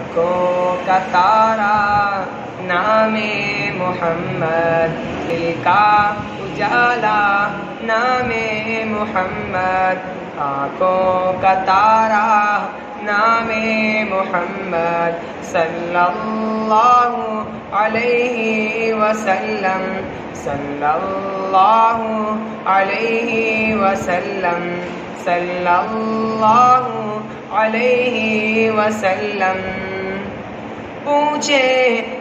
آنکھوں کا تارا نام محمد، دل کا اجالا نام محمد، آنکھوں کا تارا نام محمد صلی اللہ علیہ وسلم، صلی اللہ علیہ وسلم، صلی اللہ علیہ وسلم۔ پوچھے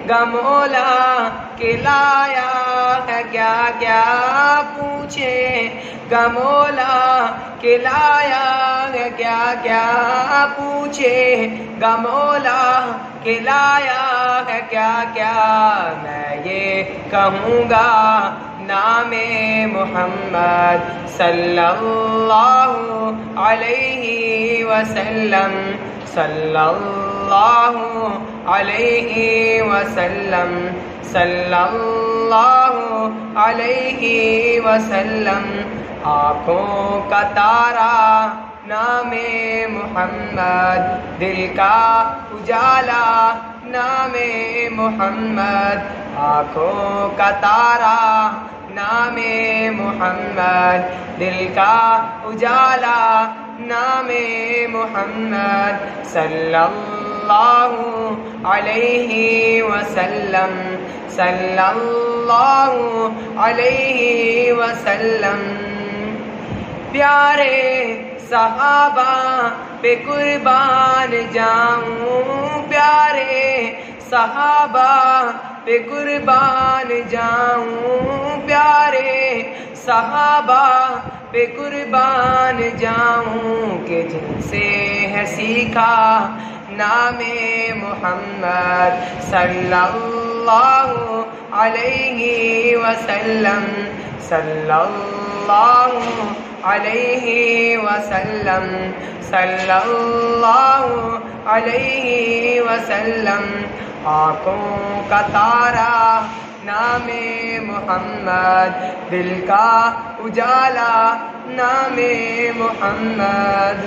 گا مولا کہ لایا ہے کیا کیا، پوچھے گا مولا کہ لایا ہے کیا کیا، پوچھے گا مولا کہ لایا ہے کیا کیا، میں یہ کہوں گا نام محمد صلی اللہ علیہ وسلم، صلی اللہ علیہ وسلم، صلی اللہ علیہ وسلم۔ آنکھوں کا تارا نام محمد، دل کا اجالا نام محمد، آنکھوں کا تارا نام محمد، دل کا اجالا نام محمد صلی اللہ علیہ وسلم، صلی اللہ علیہ وسلم۔ پیارے صحابہ پہ قربان جاؤں، پیارے صحابہ پہ قربان جاؤں، پیارے صحابہ پہ قربان جاؤں، کہ جن سے ہے سیکھا نام محمد صلی اللہ علیہ وسلم، صلی اللہ علیہ وسلم، صلی اللہ علیہ وسلم۔ آنکھوں کا تارا نام محمد، دل کا اجالا نام محمد۔